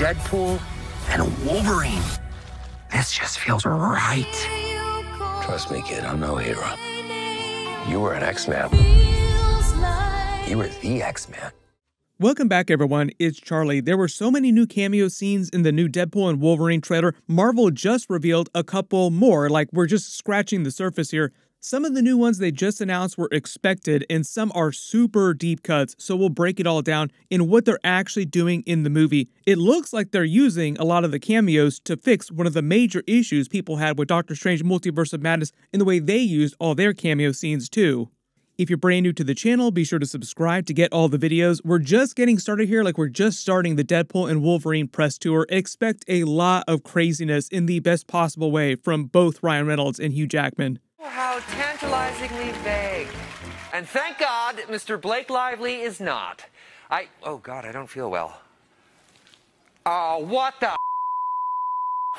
Deadpool and Wolverine. This just feels right. Trust me, kid, I'm no hero. You were an X-Man. You were the X-Man. Welcome back, everyone. It's Charlie. There were so many new cameo scenes in the new Deadpool and Wolverine trailer. Marvel just revealed a couple more, like we're just scratching the surface here. Some of the new ones they just announced were expected, and some are super deep cuts, so we'll break it all down in what they're actually doing in the movie. It looks like they're using a lot of the cameos to fix one of the major issues people had with Doctor Strange Multiverse of Madness in the way they used all their cameo scenes too. If you're brand new to the channel, be sure to subscribe to get all the videos. We're just getting started here, like we're just starting the Deadpool and Wolverine press tour. Expect a lot of craziness in the best possible way from both Ryan Reynolds and Hugh Jackman. How tantalizingly vague. And thank God Mr. Blake Lively is not. Oh God, I don't feel well. Oh, what the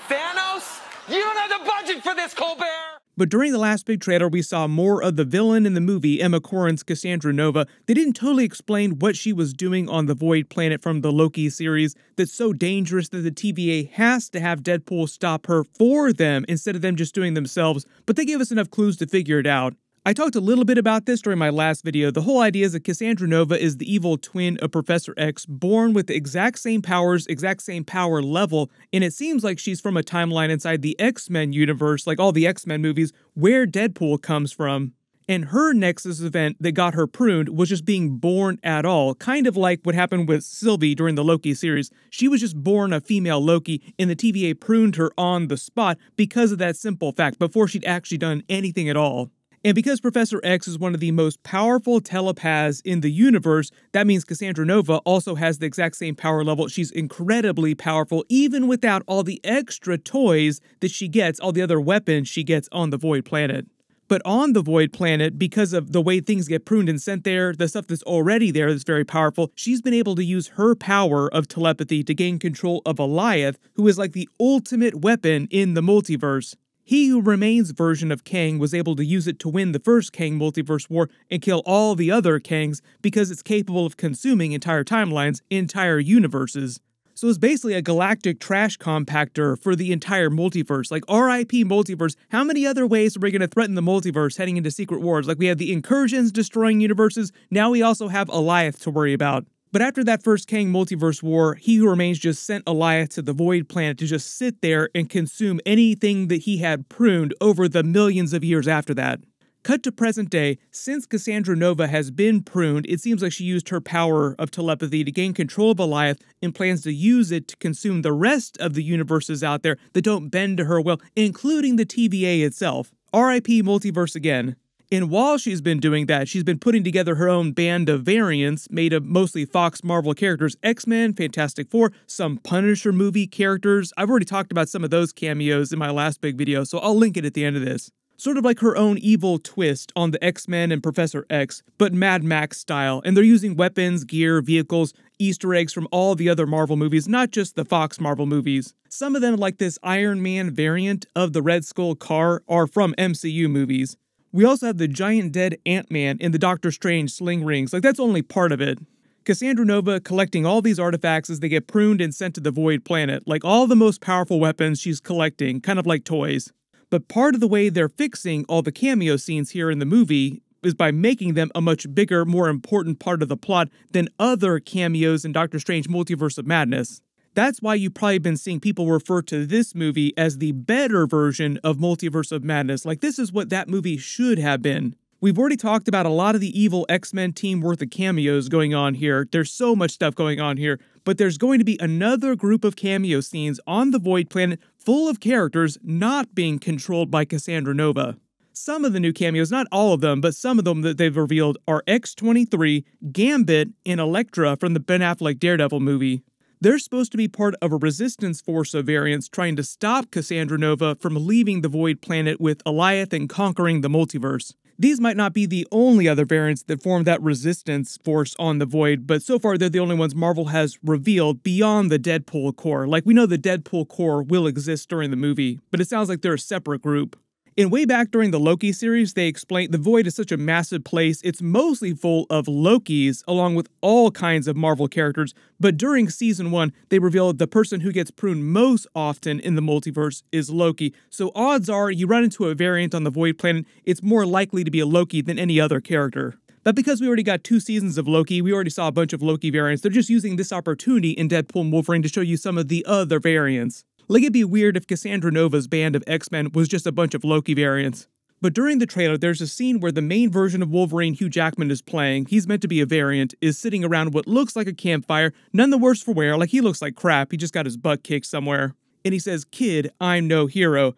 Thanos? You don't have the budget for this, Colbert! But during the last big trailer, we saw more of the villain in the movie, Emma Corrin's Cassandra Nova. They didn't totally explain what she was doing on the Void Planet from the Loki series that's so dangerous that the TVA has to have Deadpool stop her for them instead of them just doing themselves, but they gave us enough clues to figure it out. I talked a little bit about this during my last video. The whole idea is that Cassandra Nova is the evil twin of Professor X, born with the exact same powers, exact same power level, and it seems like she's from a timeline inside the X-Men universe, like all the X-Men movies, where Deadpool comes from. And her Nexus event that got her pruned was just being born at all, kind of like what happened with Sylvie during the Loki series. She was just born a female Loki, and the TVA pruned her on the spot because of that simple fact, before she'd actually done anything at all. And because Professor X is one of the most powerful telepaths in the universe, that means Cassandra Nova also has the exact same power level. She's incredibly powerful, even without all the extra toys that she gets, all the other weapons she gets on the Void Planet. But on the Void Planet, because of the way things get pruned and sent there, the stuff that's already there that's very powerful, she's been able to use her power of telepathy to gain control of Alioth, who is like the ultimate weapon in the multiverse. He Who Remains version of Kang was able to use it to win the first Kang Multiverse War and kill all the other Kangs because it's capable of consuming entire timelines, entire universes. So it's basically a galactic trash compactor for the entire multiverse. Like RIP multiverse, how many other ways are we going to threaten the multiverse heading into Secret Wars? Like we have the incursions destroying universes, now we also have Alioth to worry about. But after that first Kang Multiverse War, He Who Remains just sent Alioth to the Void Planet to just sit there and consume anything that he had pruned over the millions of years after that. Cut to present day, since Cassandra Nova has been pruned, it seems like she used her power of telepathy to gain control of Alioth and plans to use it to consume the rest of the universes out there that don't bend to her will, including the TVA itself. RIP Multiverse again. And while she's been doing that, she's been putting together her own band of variants made of mostly Fox Marvel characters, X-Men, Fantastic Four, some Punisher movie characters. I've already talked about some of those cameos in my last big video, so I'll link it at the end of this. Sort of like her own evil twist on the X-Men and Professor X, but Mad Max style, and they're using weapons, gear, vehicles, Easter eggs from all the other Marvel movies, not just the Fox Marvel movies. Some of them, like this Iron Man variant of the Red Skull car, are from MCU movies. We also have the giant dead Ant-Man in the Doctor Strange sling rings, like that's only part of it. Cassandra Nova collecting all these artifacts as they get pruned and sent to the Void Planet, like all the most powerful weapons she's collecting, kind of like toys. But part of the way they're fixing all the cameo scenes here in the movie is by making them a much bigger, more important part of the plot than other cameos in Doctor Strange Multiverse of Madness. That's why you've probably been seeing people refer to this movie as the better version of Multiverse of Madness. Like, this is what that movie should have been. We've already talked about a lot of the evil X-Men team worth of cameos going on here. There's so much stuff going on here. But there's going to be another group of cameo scenes on the Void Planet full of characters not being controlled by Cassandra Nova. Some of the new cameos, not all of them, but some of them that they've revealed are X-23, Gambit, and Elektra from the Ben Affleck Daredevil movie. They're supposed to be part of a resistance force of variants trying to stop Cassandra Nova from leaving the Void Planet with Alioth and conquering the multiverse. These might not be the only other variants that form that resistance force on the Void, but so far they're the only ones Marvel has revealed beyond the Deadpool Corps. Like, we know the Deadpool Corps will exist during the movie, but it sounds like they're a separate group. And way back during the Loki series, they explained the Void is such a massive place, it's mostly full of Lokis, along with all kinds of Marvel characters, but during Season 1, they revealed the person who gets pruned most often in the multiverse is Loki, so odds are you run into a variant on the Void planet, it's more likely to be a Loki than any other character. But because we already got 2 seasons of Loki, we already saw a bunch of Loki variants, they're just using this opportunity in Deadpool and Wolverine to show you some of the other variants. Like, it'd be weird if Cassandra Nova's band of X-Men was just a bunch of Loki variants. But during the trailer, there's a scene where the main version of Wolverine Hugh Jackman is playing, he's meant to be a variant, is sitting around what looks like a campfire, none the worse for wear, like he looks like crap, he just got his butt kicked somewhere. And he says, "Kid, I'm no hero."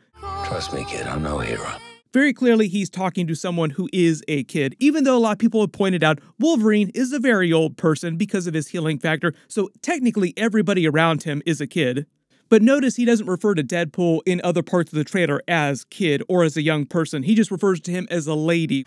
Trust me, kid, I'm no hero. Very clearly, he's talking to someone who is a kid, even though a lot of people have pointed out Wolverine is a very old person because of his healing factor, so technically everybody around him is a kid. But notice he doesn't refer to Deadpool in other parts of the trailer as kid or as a young person. He just refers to him as a lady.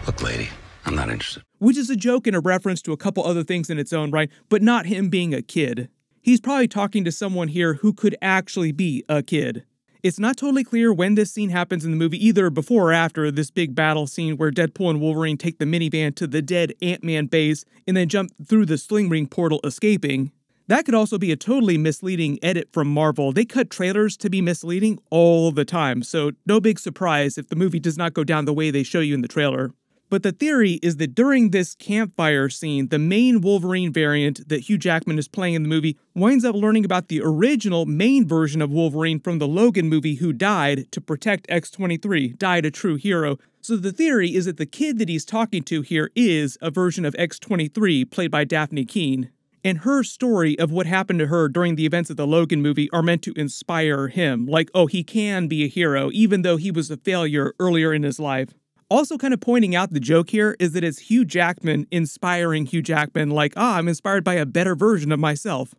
Look, lady, I'm not interested. Which is a joke and a reference to a couple other things in its own right, but not him being a kid. He's probably talking to someone here who could actually be a kid. It's not totally clear when this scene happens in the movie, either before or after this big battle scene where Deadpool and Wolverine take the minivan to the dead Ant-Man base and then jump through the sling ring portal escaping. That could also be a totally misleading edit from Marvel. They cut trailers to be misleading all the time, so no big surprise if the movie does not go down the way they show you in the trailer. But the theory is that during this campfire scene, the main Wolverine variant that Hugh Jackman is playing in the movie winds up learning about the original main version of Wolverine from the Logan movie who died to protect X-23, died a true hero. So the theory is that the kid that he's talking to here is a version of X-23 played by Dafne Keen. And her story of what happened to her during the events of the Logan movie are meant to inspire him. Like, oh, he can be a hero, even though he was a failure earlier in his life. Also kind of pointing out the joke here is that it's Hugh Jackman inspiring Hugh Jackman like, I'm inspired by a better version of myself.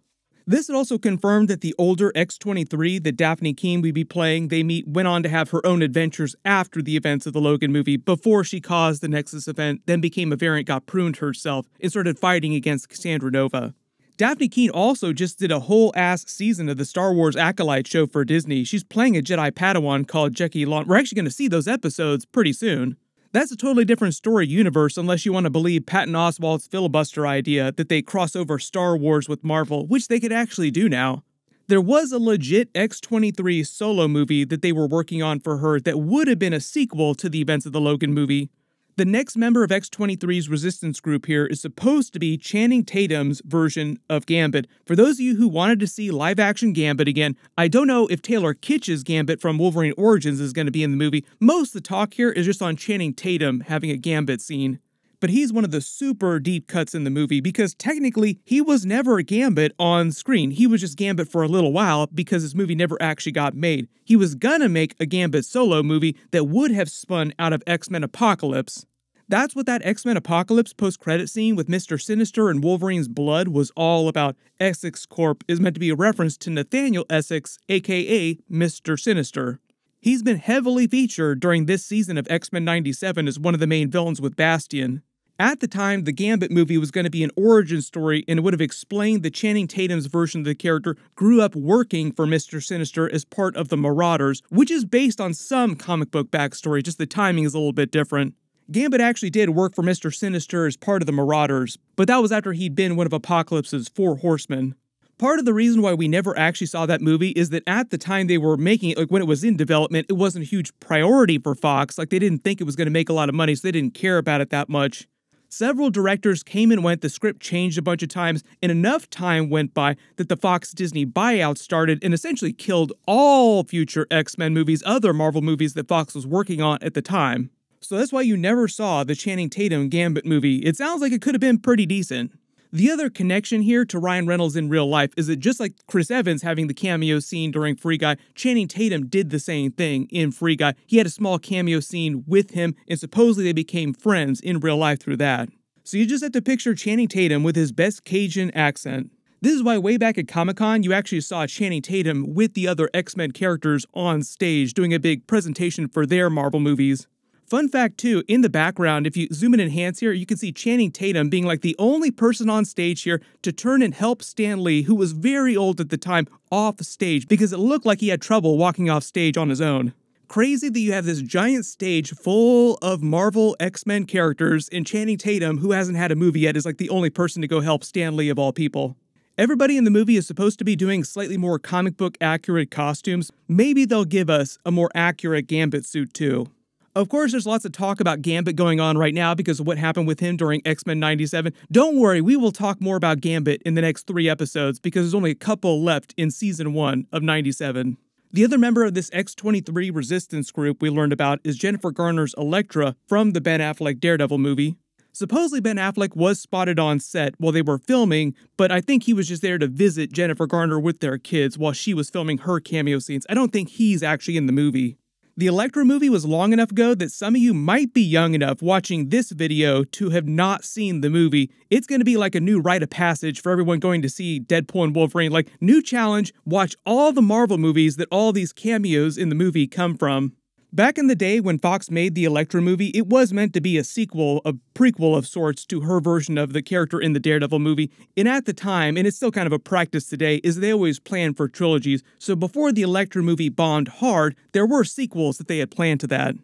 This had also confirmed that the older X-23 that Dafne Keen would be playing, went on to have her own adventures after the events of the Logan movie, before she caused the Nexus event, then became a variant, got pruned herself, and started fighting against Cassandra Nova. Dafne Keen also just did a whole-ass season of the Star Wars Acolyte show for Disney. She's playing a Jedi Padawan called Jeki Long. We're actually going to see those episodes pretty soon. That's a totally different story universe unless you want to believe Patton Oswalt's filibuster idea that they cross over Star Wars with Marvel, which they could actually do now. There was a legit X-23 solo movie that they were working on for her that would have been a sequel to the events of the Logan movie. The next member of X-23's resistance group here is supposed to be Channing Tatum's version of Gambit. For those of you who wanted to see live-action Gambit again, I don't know if Taylor Kitsch's Gambit from Wolverine Origins is going to be in the movie. Most of the talk here is just on Channing Tatum having a Gambit scene. But he's one of the super deep cuts in the movie because technically he was never a Gambit on screen. He was just Gambit for a little while because this movie never actually got made. He was gonna make a Gambit solo movie that would have spun out of X-Men Apocalypse. That's what that X-Men Apocalypse post-credit scene with Mr. Sinister and Wolverine's blood was all about. Essex Corp is meant to be a reference to Nathaniel Essex, aka Mr. Sinister. He's been heavily featured during this season of X-Men 97 as one of the main villains with Bastion. At the time, the Gambit movie was going to be an origin story and it would have explained that Channing Tatum's version of the character grew up working for Mr. Sinister as part of the Marauders, which is based on some comic book backstory, just the timing is a little bit different. Gambit actually did work for Mr. Sinister as part of the Marauders, but that was after he'd been one of Apocalypse's 4 horsemen. Part of the reason why we never actually saw that movie is that at the time they were making it, like when it was in development, it wasn't a huge priority for Fox, like they didn't think it was going to make a lot of money, so they didn't care about it that much. Several directors came and went, the script changed a bunch of times, and enough time went by that the Fox-Disney buyout started and essentially killed all future X-Men movies, other Marvel movies that Fox was working on at the time. So that's why you never saw the Channing Tatum Gambit movie. It sounds like it could have been pretty decent. The other connection here to Ryan Reynolds in real life is that just like Chris Evans having the cameo scene during Free Guy, Channing Tatum did the same thing in Free Guy. He had a small cameo scene with him, and supposedly they became friends in real life through that. So you just have to picture Channing Tatum with his best Cajun accent. This is why way back at Comic-Con, you actually saw Channing Tatum with the other X-Men characters on stage doing a big presentation for their Marvel movies. Fun fact too, in the background, if you zoom and enhance here, you can see Channing Tatum being like the only person on stage here to turn and help Stan Lee, who was very old at the time, off stage because it looked like he had trouble walking off stage on his own. crazy that you have this giant stage full of Marvel X-Men characters, and Channing Tatum, who hasn't had a movie yet, is like the only person to go help Stan Lee of all people. Everybody in the movie is supposed to be doing slightly more comic book accurate costumes. Maybe they'll give us a more accurate Gambit suit too. Of course, there's lots of talk about Gambit going on right now because of what happened with him during X-Men 97. Don't worry, we will talk more about Gambit in the next 3 episodes because there's only a couple left in Season 1 of 97. The other member of this X-23 resistance group we learned about is Jennifer Garner's Elektra from the Ben Affleck Daredevil movie. Supposedly Ben Affleck was spotted on set while they were filming, but I think he was just there to visit Jennifer Garner with their kids while she was filming her cameo scenes. I don't think he's actually in the movie. The Elektra movie was long enough ago that some of you might be young enough watching this video to have not seen the movie. It's going to be like a new rite of passage for everyone going to see Deadpool and Wolverine. Like, new challenge, watch all the Marvel movies that all these cameos in the movie come from. Back in the day when Fox made the Elektra movie, it was meant to be a sequel, a prequel of sorts to her version of the character in the Daredevil movie. And at the time, and it's still kind of a practice today, is they always plan for trilogies. So before the Elektra movie bombed hard, there were sequels that they had planned to that.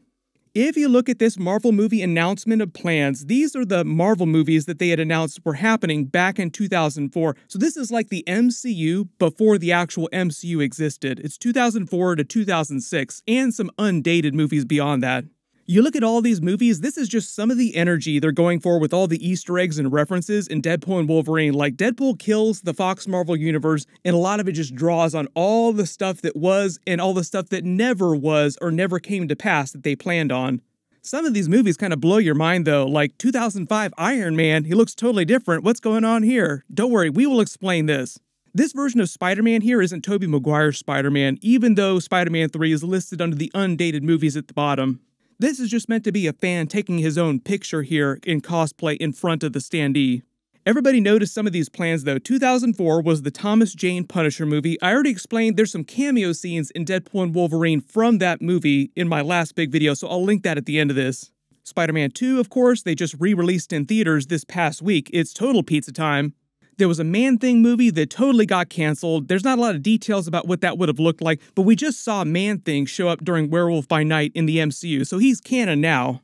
If you look at this Marvel movie announcement of plans, these are the Marvel movies that they had announced were happening back in 2004. So this is like the MCU before the actual MCU existed. It's 2004 to 2006, and some undated movies beyond that. You look at all these movies, this is just some of the energy they're going for with all the Easter eggs and references in Deadpool and Wolverine. Like, Deadpool kills the Fox Marvel universe, and a lot of it just draws on all the stuff that was and all the stuff that never was or never came to pass that they planned on. Some of these movies kind of blow your mind though, like 2005 Iron Man, he looks totally different. What's going on here? Don't worry, we will explain this. This version of Spider-Man here isn't Tobey Maguire's Spider-Man, even though Spider-Man 3 is listed under the undated movies at the bottom. This is just meant to be a fan taking his own picture here in cosplay in front of the standee. Everybody noticed some of these plans though. 2004 was the Thomas Jane Punisher movie. I already explained there's some cameo scenes in Deadpool and Wolverine from that movie in my last big video, so I'll link that at the end of this. Spider-Man 2, of course, they just re-released in theaters this past week. It's total pizza time. There was a Man-Thing movie that totally got canceled. There's not a lot of details about what that would have looked like, but we just saw Man-Thing show up during Werewolf by Night in the MCU, so he's canon now.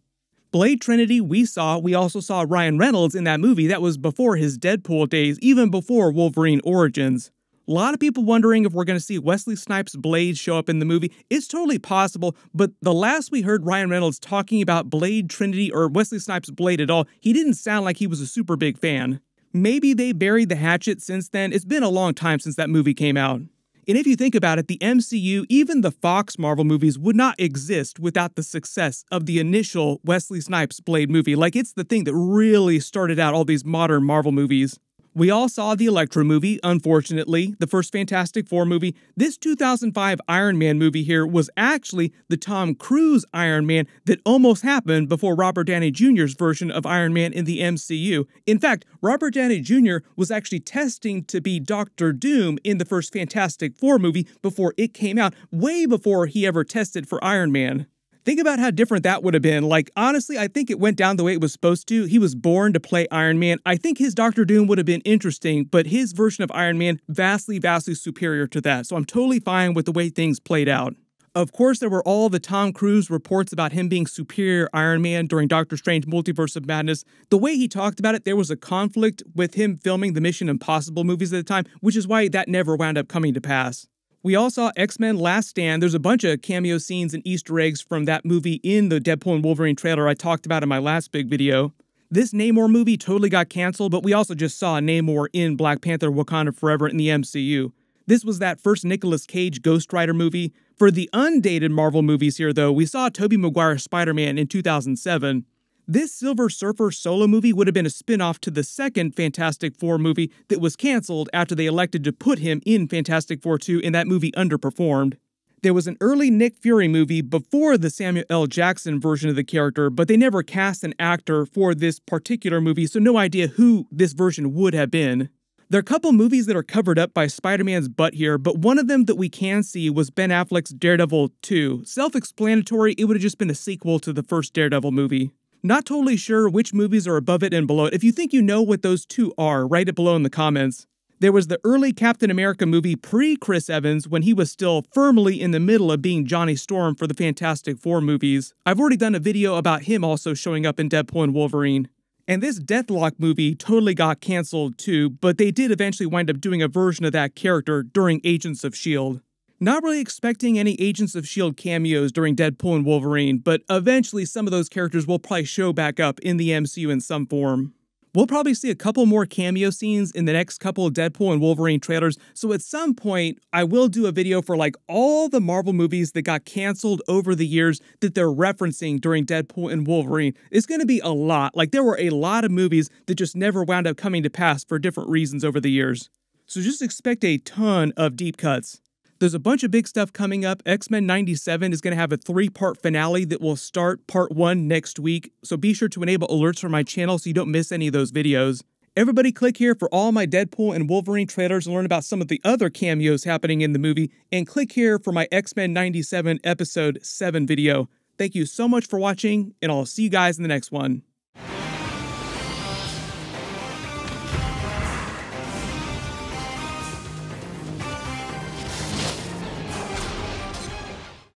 Blade Trinity, we also saw Ryan Reynolds in that movie. That was before his Deadpool days, even before Wolverine Origins. A lot of people wondering if we're going to see Wesley Snipes' Blade show up in the movie. It's totally possible, but the last we heard Ryan Reynolds talking about Blade Trinity or Wesley Snipes' Blade at all, he didn't sound like he was a super big fan. Maybe they buried the hatchet since then. It's been a long time since that movie came out. And if you think about it, the MCU, even the Fox Marvel movies, would not exist without the success of the initial Wesley Snipes Blade movie. Like, it's the thing that really started out all these modern Marvel movies. We all saw the Elektra movie, unfortunately, the first Fantastic Four movie. This 2005 Iron Man movie here was actually the Tom Cruise Iron Man that almost happened before Robert Downey Jr.'s version of Iron Man in the MCU. In fact, Robert Downey Jr. was actually testing to be Dr. Doom in the first Fantastic Four movie before it came out, way before he ever tested for Iron Man. Think about how different that would have been. Like, honestly, I think it went down the way it was supposed to. He was born to play Iron Man. I think his Dr. Doom would have been interesting, but his version of Iron Man, vastly, vastly superior to that. So I'm totally fine with the way things played out. Of course, there were all the Tom Cruise reports about him being superior Iron Man during Doctor Strange Multiverse of Madness. The way he talked about it, there was a conflict with him filming the Mission Impossible movies at the time, which is why that never wound up coming to pass. We all saw X-Men Last Stand. There's a bunch of cameo scenes and Easter eggs from that movie in the Deadpool and Wolverine trailer I talked about in my last big video. This Namor movie totally got canceled, but we also just saw Namor in Black Panther Wakanda Forever in the MCU. This was that first Nicolas Cage Ghost Rider movie. For the undated Marvel movies here, though, we saw Tobey Maguire's Spider-Man in 2007. This Silver Surfer solo movie would have been a spin-off to the second Fantastic Four movie that was canceled after they elected to put him in Fantastic Four 2 and that movie underperformed. There was an early Nick Fury movie before the Samuel L. Jackson version of the character, but they never cast an actor for this particular movie, so no idea who this version would have been. There are a couple movies that are covered up by Spider-Man's butt here, but one of them that we can see was Ben Affleck's Daredevil 2. Self-explanatory, it would have just been a sequel to the first Daredevil movie. Not totally sure which movies are above it and below it. If you think you know what those two are, write it below in the comments. There was the early Captain America movie pre-Chris Evans when he was still firmly in the middle of being Johnny Storm for the Fantastic Four movies. I've already done a video about him also showing up in Deadpool and Wolverine. And this Deathlock movie totally got canceled too, but they did eventually wind up doing a version of that character during Agents of S.H.I.E.L.D. Not really expecting any Agents of S.H.I.E.L.D. cameos during Deadpool and Wolverine, but eventually some of those characters will probably show back up in the MCU in some form. We'll probably see a couple more cameo scenes in the next couple of Deadpool and Wolverine trailers, so at some point, I will do a video for like all the Marvel movies that got canceled over the years that they're referencing during Deadpool and Wolverine. It's going to be a lot. Like, there were a lot of movies that just never wound up coming to pass for different reasons over the years. So just expect a ton of deep cuts. There's a bunch of big stuff coming up. X-Men 97 is going to have a 3-part finale that will start part 1 next week, so be sure to enable alerts for my channel so you don't miss any of those videos. Everybody click here for all my Deadpool and Wolverine trailers and learn about some of the other cameos happening in the movie, and click here for my X-Men 97 Episode 7 video. Thank you so much for watching, and I'll see you guys in the next one.